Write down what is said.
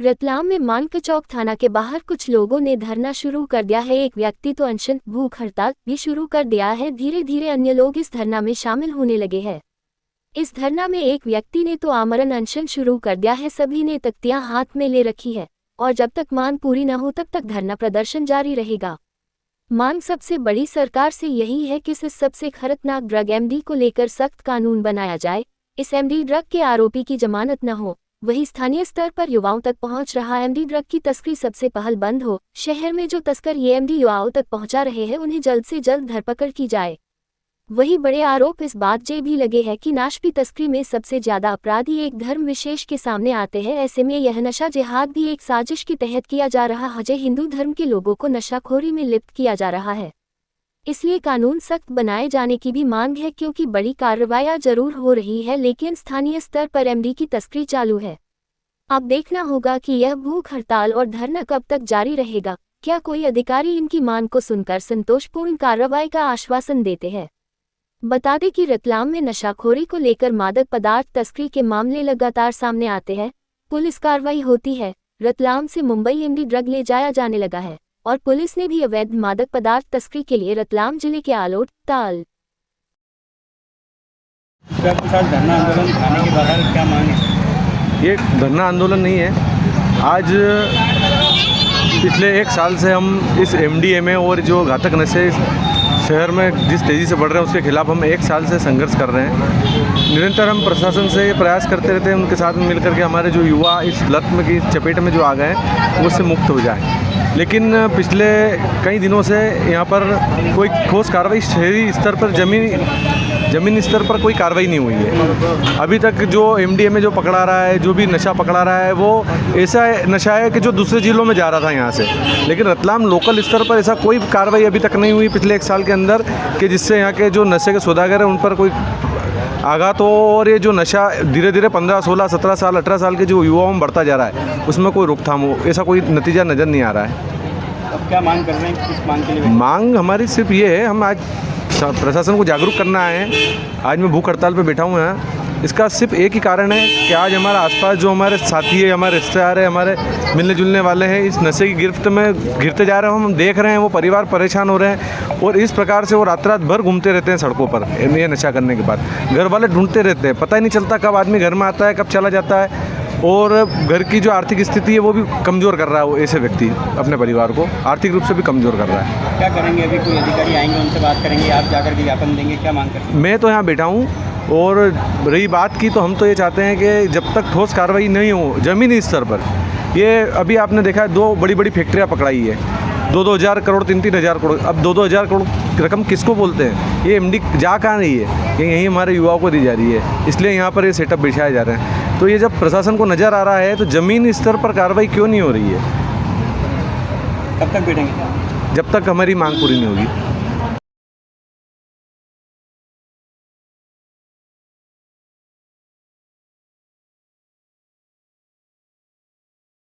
रतलाम में मानकचौक थाना के बाहर कुछ लोगों ने धरना शुरू कर दिया है। एक व्यक्ति तो अनशन भूख हड़ताल भी शुरू कर दिया है। धीरे धीरे अन्य लोग इस धरना में शामिल होने लगे हैं। इस धरना में एक व्यक्ति ने तो आमरण अनशन शुरू कर दिया है। सभी ने तख्तियां हाथ में ले रखी है और जब तक मांग पूरी न हो तब तक धरना प्रदर्शन जारी रहेगा। मांग सबसे बड़ी सरकार से यही है कि इस सबसे खतरनाक ड्रग एमडी को लेकर सख्त कानून बनाया जाए। इस एमडी ड्रग के आरोपी की जमानत न हो। वही स्थानीय स्तर पर युवाओं तक पहुंच रहा एमडी ड्रग की तस्करी सबसे पहल बंद हो। शहर में जो तस्कर ये एमडी युवाओं तक पहुंचा रहे हैं उन्हें जल्द से जल्द धरपकड़ की जाए। वही बड़े आरोप इस बात जे भी लगे हैं कि नाशपी तस्करी में सबसे ज्यादा अपराधी एक धर्म विशेष के सामने आते हैं। ऐसे में यह नशा जिहाद भी एक साजिश के तहत किया जा रहा है। हिंदू धर्म के लोगों को नशाखोरी में लिप्त किया जा रहा है। इसलिए कानून सख्त बनाए जाने की भी मांग है, क्योंकि बड़ी कार्रवाइयां जरूर हो रही है लेकिन स्थानीय स्तर पर एमडी की तस्करी चालू है। अब देखना होगा कि यह भूख हड़ताल और धरना कब तक जारी रहेगा। क्या कोई अधिकारी इनकी मांग को सुनकर संतोषपूर्ण कार्रवाई का आश्वासन देते हैं। बता दें कि रतलाम में नशाखोरी को लेकर मादक पदार्थ तस्करी के मामले लगातार सामने आते हैं। पुलिस कार्रवाई होती है। रतलाम से मुंबई एमडी ड्रग ले जाया जाने लगा है और पुलिस ने भी अवैध मादक पदार्थ तस्करी के लिए रतलाम जिले के आलोट ताल धरना आंदोलन थाने के बाहर क्या मांग है? ये धरना आंदोलन नहीं है। आज पिछले 1 साल से हम इस एमडीएमए और जो घातक नशे शहर में जिस तेज़ी से बढ़ रहे हैं उसके खिलाफ हम 1 साल से संघर्ष कर रहे हैं। निरंतर हम प्रशासन से ये प्रयास करते रहते हैं उनके साथ में मिलकर के हमारे जो युवा इस लत में की चपेट में जो आ गए हैं वो उससे मुक्त हो जाए। लेकिन पिछले कई दिनों से यहाँ पर कोई ठोस कार्रवाई शहरी स्तर पर ज़मीनी स्तर पर कोई कार्रवाई नहीं हुई है। अभी तक जो एमडीएमए जो पकड़ा रहा है, जो भी नशा पकड़ा रहा है, वो ऐसा नशा है कि जो दूसरे जिलों में जा रहा था यहाँ से। लेकिन रतलाम लोकल स्तर पर ऐसा कोई कार्रवाई अभी तक नहीं हुई पिछले 1 साल के अंदर कि जिससे यहाँ के जो नशे के सौदागर हैं उन पर कोई आघात हो। और ये जो नशा धीरे धीरे 15, 16, 17 साल 18 साल के जो युवाओं में बढ़ता जा रहा है उसमें कोई रोकथाम हो, ऐसा कोई नतीजा नज़र नहीं आ रहा है। अब क्या मांग कर रहे हैं? किस मांग के लिए? मांग हमारी सिर्फ ये है, हम आज प्रशासन को जागरूक करना है। आज मैं भूख हड़ताल पे बैठा हूँ यहाँ। इसका सिर्फ एक ही कारण है कि आज हमारे आसपास जो हमारे साथी है, हमारे रिश्तेदार है, हमारे मिलने जुलने वाले हैं, इस नशे की गिरफ्त में घिरते जा रहे हैं। हम देख रहे हैं वो परिवार परेशान हो रहे हैं और इस प्रकार से वो रात भर घूमते रहते हैं सड़कों पर। ये नशा करने के बाद घर वाले ढूंढते रहते हैं, पता ही नहीं चलता कब आदमी घर में आता है, कब चला जाता है। और घर की जो आर्थिक स्थिति है वो भी कमज़ोर कर रहा है। वो ऐसे व्यक्ति अपने परिवार को आर्थिक रूप से भी कमज़ोर कर रहा है। क्या करेंगे? अभी कोई अधिकारी आएंगे, उनसे बात करेंगे, आप जाकर के ज्ञापन देंगे, क्या मांग करेंगे? मैं तो यहाँ बैठा हूँ और रही बात की तो हम तो ये चाहते हैं कि जब तक ठोस कार्रवाई नहीं हो ज़मीनी स्तर पर। ये अभी आपने देखा है 2 बड़ी बड़ी फैक्ट्रियाँ पकड़ाई है, 2-2 हज़ार करोड़ 3-3 हज़ार करोड़। अब 2-2 हज़ार करोड़ रकम किसको बोलते हैं? ये एमडी जा कहाँ रही है? ये यहीं हमारे युवाओं को दी जा रही है। इसलिए यहाँ पर ये सेटअप बिछाए जा रहे हैं। तो ये जब प्रशासन को नज़र आ रहा है तो ज़मीनी स्तर पर कार्रवाई क्यों नहीं हो रही है? कब तक बैठेंगे? जब तक हमारी मांग पूरी नहीं होगी।